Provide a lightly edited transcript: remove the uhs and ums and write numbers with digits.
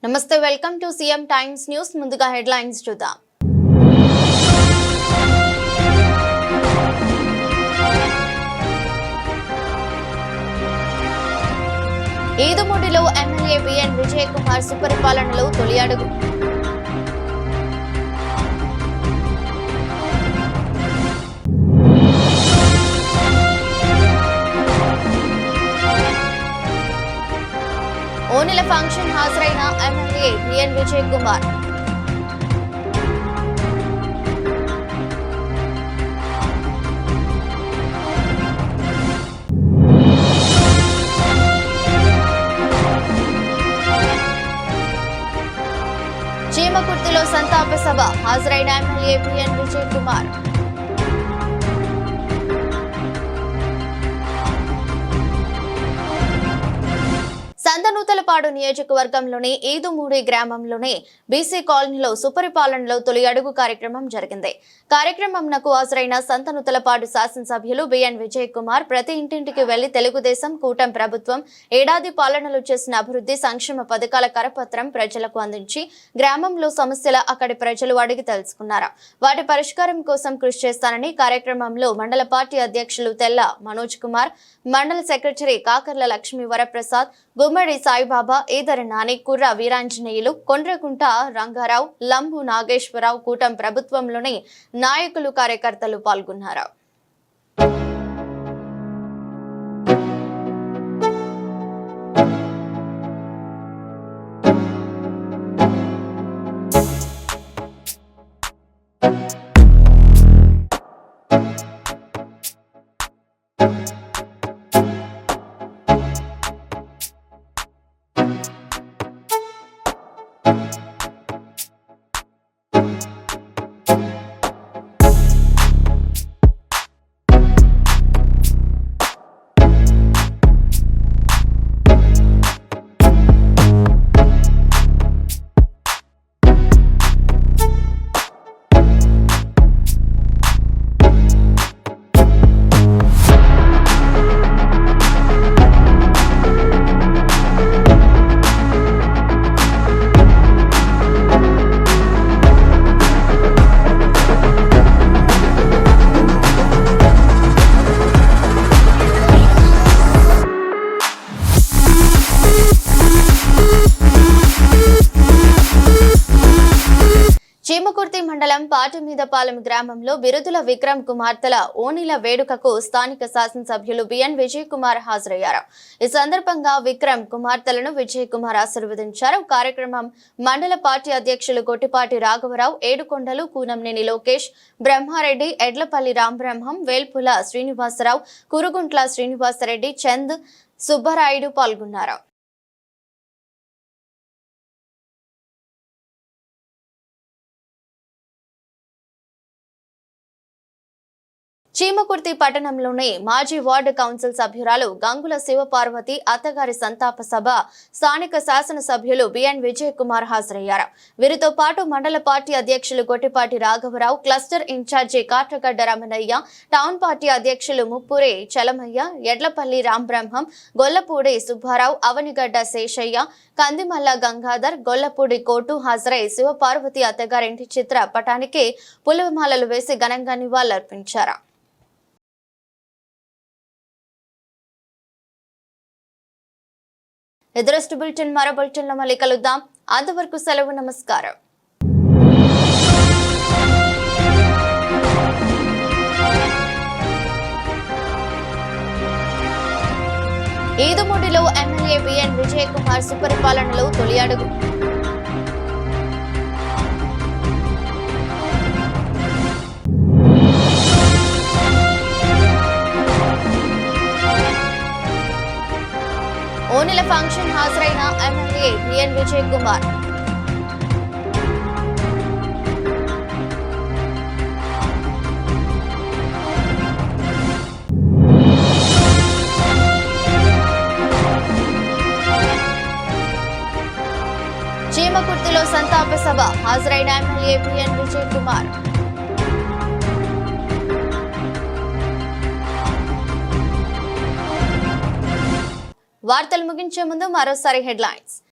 నమస్తే welcome to CM times news ముందుగా headlines చూద్దాం ఈదుమూడిలో ఎమ్మెల్యే బిఎన్ విజయ్ కుమార్ సుపరిపాలనలో తొలి అడుగు ఓనిల ఫంక్షన్ హాజరైన ఎమ్మెల్యే బిఎన్ విజయ్ కుమార్ చీమకుర్తిలో సంతాప సభ హాజరైన ఎమ్మెల్యే బిఎన్ విజయ్ కుమార్ సంతనూతలపాడు నియోజకవర్గంలోని ఈదుమూడి గ్రామంలోని బీసీ కాలనీలో సుపరిపాలనలో తొలి అడుగు కార్యక్రమం జరిగింది. కార్యక్రమంకు హాజరైన సంతనూతలపాడు శాసనసభ్యులు బిఎన్ విజయ్ కుమార్ ప్రతి ఇంటింటికి వెళ్లి తెలుగుదేశం కూటమి ప్రభుత్వం ఏడాది పాలనలో చేసిన అభివృద్ధి సంక్షేమ పథకాల కరపత్రం ప్రజలకు అందించి గ్రామంలో సమస్యల అక్కడి ప్రజలు అడిగి తెలుసుకున్నారు. వాటి పరిష్కారం కోసం కృషి చేస్తానని కార్యక్రమంలో మండల పార్టీ అధ్యక్షులు తెల్ల మనోజ్ కుమార్, మండల సెక్రటరీ కాకర్ల లక్ష్మీ వరప్రసాద్, గుమ్మడి సాయిబాబా, ఈదరి నాని, కుర్ర వీరాంజనేయులు, కొండ్రకుంట రంగారావు, లంబు నాగేశ్వరరావు, కూటమి ప్రభుత్వంలోని నాయకులు, కార్యకర్తలు పాల్గొన్నారు. చీమకుర్తి మండలం పాటిమీదపాలెం గ్రామంలో బిరుదుల విక్రమ్ కుమార్తెల ఓనిల వేడుకకు స్థానిక శాసనసభ్యులు బిఎన్ విజయ్ కుమార్ హాజరయ్యారు. ఈ సందర్భంగా విక్రమ్ కుమార్తెలను విజయ్ కుమార్ ఆశీర్వదించారు. కార్యక్రమం మండల పార్టీ అధ్యక్షులు గొట్టిపాటి రాఘవరావు, ఏడుకొండలు కూనంనేని లోకేష్, బ్రహ్మారెడ్డి, ఎడ్లపల్లి రాంబ్రహ్మం, వేల్పుల శ్రీనివాసరావు, కురుగుంట్ల శ్రీనివాసరెడ్డి, చంద్, సుబ్బరాయుడు పాల్గొన్నారు. చీమకుర్తి పట్టణంలోని మాజీ వార్డు కౌన్సిల్ సభ్యురాలు గంగుల శివపార్వతి అత్తగారి సంతాప సభ స్థానిక శాసనసభ్యులు బిఎన్ విజయ్ కుమార్ హాజరయ్యారు. వీరితో పాటు మండల పార్టీ అధ్యక్షులు గొట్టిపాటి రాఘవరావు, cluster incharge Katragadda Ramanayya, town party అధ్యక్షులు ముప్పురే చలమయ్య, ఎడ్లపల్లి రాంబ్రహ్మం, గొల్లపూడి సుబ్బారావు, అవనిగడ్డ శేషయ్య, కందిమల్ల గంగాధర్, గొల్లపూడి కోటు హాజరై శివపార్వతి అత్తగారింటి చిత్ర పటానికి పూలమాలలు వేసి ఘనంగా నివాళులర్పించారు. ఎదురస్ట్ బులెటిన్ మరో బులెటిన్ లో మళ్ళీ కలుద్దాం. అంతవరకు సెలవు, నమస్కారం. ఈదుమూడిలో ఎమ్మెల్యే బిఎన్ విజయ్ కుమార్ సుపరిపాలనలో తొలి అడుగు. ఓనిల ఫంక్షన్ హాజరైన ఎమ్మెల్యే బిఎన్ విజయ్ కుమార్ చీమకుర్తిలో సంతాప సభ హాజరైన ఎమ్మెల్యే బిఎన్ విజయ్ కుమార్. వార్తలు ముగించే ముందు మరోసారి హెడ్లైన్స్.